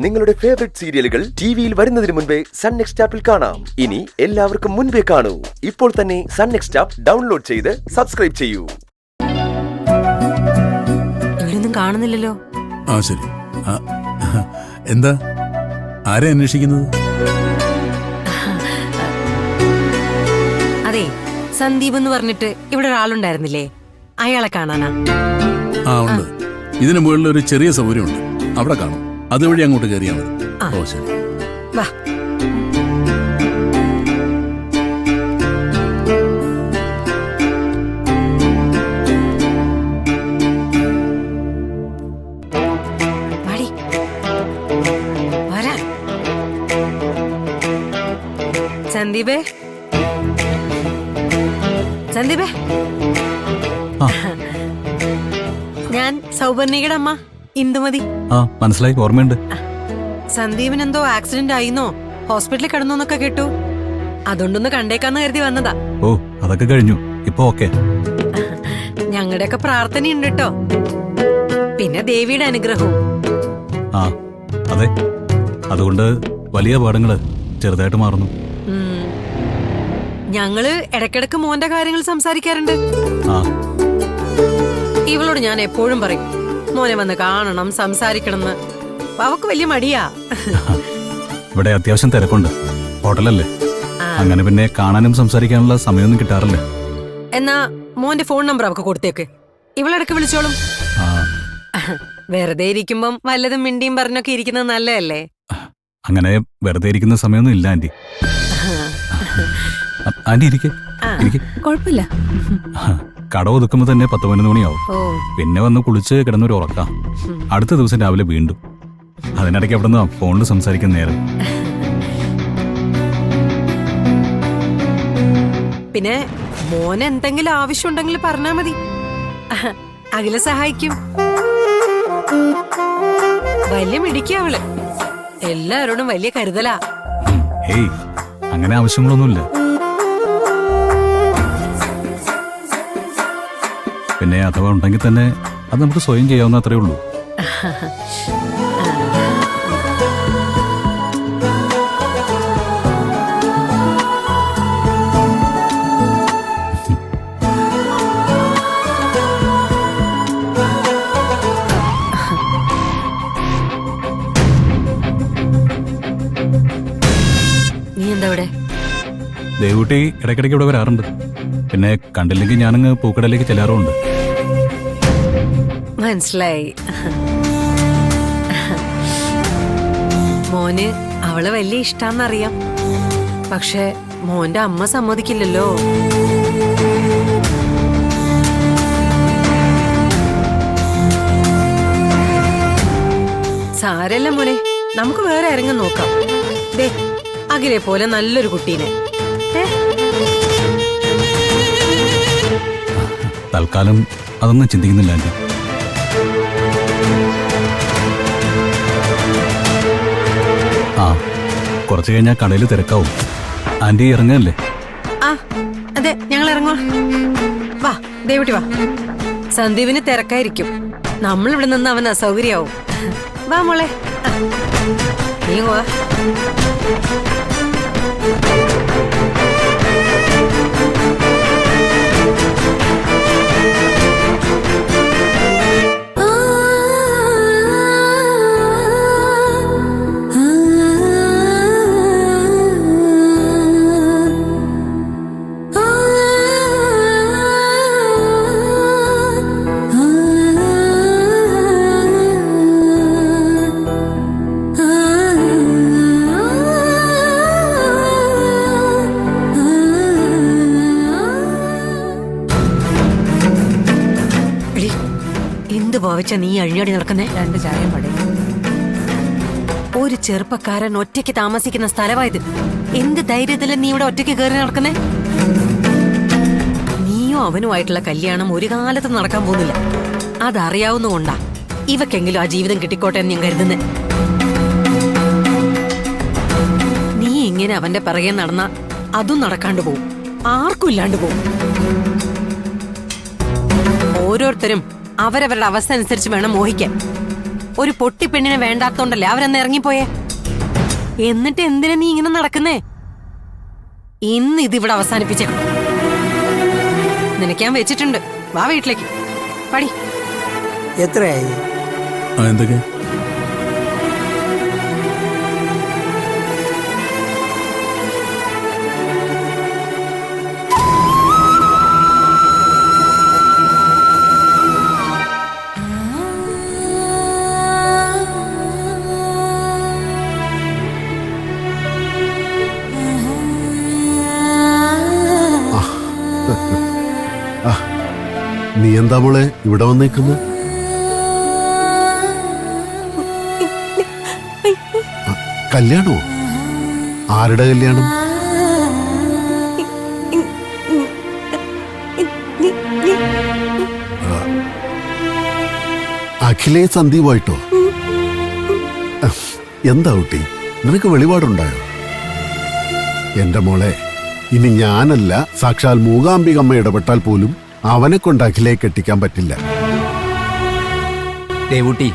നിങ്ങളുടെ ഫേവറേറ്റ് സീരിയലുകൾ ടിവിയിൽ വരുന്നതിന് മുൻപേ സൺ നെക്സ്റ്റ് ആപ്പിൽ കാണാം. ഇനി എല്ലാവർക്കും മുൻപേ കാണൂ. ഇപ്പോൾ തന്നെ സൺ നെക്സ്റ്റ് ആപ്പ് ഡൗൺലോഡ് ചെയ്ത് സബ്സ്ക്രൈബ് ചെയ്യൂ. ഇവിടെയൊന്നും കാണുന്നില്ലല്ലോ. ആ ശരി. എന്താ ആരെ അന്വേഷിക്കുന്നത്? അതെ, സന്ദീപ് എന്ന് പറഞ്ഞിട്ട് ഇവിടെ ഒരാളുണ്ടായിരുന്നില്ലേ, അയാളെ കാണാനാ. ആ ഉണ്ട്. ഇതിന് മുകളിൽ ഒരു ചെറിയ സൗകര്യമുണ്ട്, അവിടെ കാണും. അതുവഴി അങ്ങോട്ട് കയറിയാൽ മതി. ഓ ശരി. വാ. സന്ദീപേ, സന്ദീപേ, ഞാൻ സൗപർണികയുടെ അമ്മ ഇന്ദുമതി. മനസ്സിലായി, ഓർമ്മയുണ്ട്. സന്ദീപിന് എന്തോ ആക്സിഡന്റ് ആയിന്നോ, ഹോസ്പിറ്റലിൽ കിടന്നോന്നൊക്കെ കേട്ടു. അതുകൊണ്ടൊന്ന് കണ്ടേക്കാന്ന് കരുതി വന്നതാ. ഓ, അതൊക്കെ കഴിഞ്ഞു, ഇപ്പൊ ഓക്കെ. ഞങ്ങളുടെയൊക്കെ പ്രാർത്ഥനയുണ്ട് കേട്ടോ, പിന്നെ ദേവിയുടെ അനുഗ്രഹവും. ആ അതെ, അതുകൊണ്ട് വലിയ പാഠങ്ങള് ചെറുതായിട്ട് മാറുന്നു. ഞങ്ങള് ഇടയ്ക്കിടക്ക് മോന്റെ കാര്യങ്ങൾ സംസാരിക്കാറുണ്ട്. ഇവളോട് ഞാൻ എപ്പോഴും പറയും, മോനെ വന്ന് കാണണം, സംസാരിക്കണം എന്ന്. അവക്ക് വലിയ മടിയാ. ഇവിടെ അത്യാവശ്യം തിരക്കുണ്ട്, ഹോട്ടലല്ലേ, അങ്ങനെ പിന്നെ കാണാനും സംസാരിക്കാനുള്ള സമയമൊന്നും കിട്ടാറില്ല. എന്നാ മോന്റെ ഫോൺ നമ്പർ അവക്ക് കൊടുത്തേക്ക്, ഇവളിടക്ക് വിളിച്ചോളും. വെറുതെ ഇരിക്കുമ്പം വല്ലതും മിണ്ടിയും പറഞ്ഞൊക്കെ ഇരിക്കുന്നത് നല്ലതല്ലേ. അങ്ങനെ വെറുതെ ഇരിക്കുന്ന സമയമൊന്നും ഇല്ല ആന്റി. ആന്റി ഇരിക്കെ. കുഴപ്പമില്ല. കട ഒതുക്കുമ്പോ തന്നെ 10-11 മണിയാവും. പിന്നെ വന്ന് കുളിച്ച് കിടന്നൊരു ഉറക്കാം. അടുത്ത ദിവസം രാവിലെ വീണ്ടും. അതിനിടയ്ക്ക് അവിടെ നിന്ന് ഫോണിൽ സംസാരിക്കുന്ന നേരം. പിന്നെ മോന് എന്തെങ്കിലും ആവശ്യം ഉണ്ടെങ്കിൽ പറഞ്ഞാ മതി, അഖില സഹായിക്കും. വലിയ മിടിക്കുക അവള്, എല്ലാരോടും വലിയ കരുതലാ. ഏയ്, അങ്ങനെ ആവശ്യങ്ങളൊന്നുമില്ല. പിന്നെ അഥവാ ഉണ്ടെങ്കിൽ തന്നെ അത് നമുക്ക് സ്വയം ചെയ്യാവുന്ന അത്രേ ഉള്ളൂ. നീ എന്താ ഇവിടെ? ദേവൂട്ടി ഇടയ്ക്കിടയ്ക്ക് ഇവിടെ വരാറുണ്ട്. പിന്നെ കണ്ടില്ലെങ്കിൽ ഞാനങ്ങ് പൂക്കടയിലേക്ക് ചെല്ലാറുമുണ്ട്. മനസ്സിലായി. മോന് അവള് വലിയ ഇഷ്ടാന്നറിയാം, പക്ഷെ മോന്റെ അമ്മ സമ്മതിക്കില്ലല്ലോ. സാരല്ല മോനെ, നമുക്ക് വേറെ ആരെങ്കിലും നോക്കാം. ദേ, അഖിലെ പോലെ നല്ലൊരു കുട്ടീനെ. തൽക്കാലം അതൊന്നും ചിന്തിക്കുന്നില്ല ആന്റി. ആ, കുറച്ചു കഴിഞ്ഞാൽ കടയിൽ തിരക്കാവും. ആന്റി ഇറങ്ങല്ലേ? ആ അതെ, ഞങ്ങൾ ഇറങ്ങുവാ. വാ ദേവിട്ടി വാ. സന്ദീപിന് തിരക്കായിരിക്കും, നമ്മളിവിടെ നിന്ന് അവൻ അസൗകര്യാവും. വാ മോളെ, നീ വാ. ഭാവിച്ച നീ അഴിഞ്ഞാടി നടക്കുന്നേ? 2 ചായം പടേ. ഒരു ചെറുപ്പക്കാരൻ ഒറ്റയ്ക്ക് താമസിക്കുന്ന സ്ഥലമായത്. എന്ത് ധൈര്യത്തില് നീ ഇവിടെ ഒറ്റയ്ക്ക് കയറി നടക്കുന്നേ? നീയോ അവനുമായിട്ടുള്ള കല്യാണം ഒരു കാലത്ത് നടക്കാൻ പോകുന്നില്ല. അതറിയാവുന്നതുകൊണ്ടാ ഇവക്കെങ്കിലും ആ ജീവിതം കിട്ടിക്കോട്ടെ എന്ന് ഞാൻ കരുതുന്നേ. നീ ഇങ്ങനെ അവന്റെ പിറകെ നടന്ന അതും നടക്കാണ്ട് പോവും, ആർക്കും ഇല്ലാണ്ട് പോവും. ഓരോരുത്തരും അവരവരുടെ അവസ്ഥ അനുസരിച്ച് വേണം മോഹിക്കാൻ. ഒരു പൊട്ടി പെണ്ണിനെ വേണ്ടാത്തോണ്ടല്ലേ അവരെന്ന് ഇറങ്ങിപ്പോയേ. എന്നിട്ട് എന്തിനാ നീ ഇങ്ങനെ നടക്കുന്നേ? ഇന്ന് ഇതിവിടെ അവസാനിപ്പിച്ചേക്കണം. നിനക്ക് ഞാൻ വെച്ചിട്ടുണ്ട്. വാ വീട്ടിലേക്ക് പടി. എത്രയായി? എന്തൊക്കെ? നീ എന്താ മോളെ ഇവിടെ വന്നേക്കുന്നത്? കല്യാണോ? ആരുടെ കല്യാണം? അഖിലേ സന്ദീപായിട്ടോ? എന്താ കുട്ടി, നിനക്ക് വെളിപാടുണ്ടായോ? എന്റെ മോളെ, ഇനി ഞാനല്ല സാക്ഷാൽ മൂകാംബികമ്മ ഇടപെട്ടാൽ പോലും അവനെ കൊണ്ട് അഖിലയെ കെട്ടിക്കാൻ പറ്റില്ല. ദേവൂട്ടി,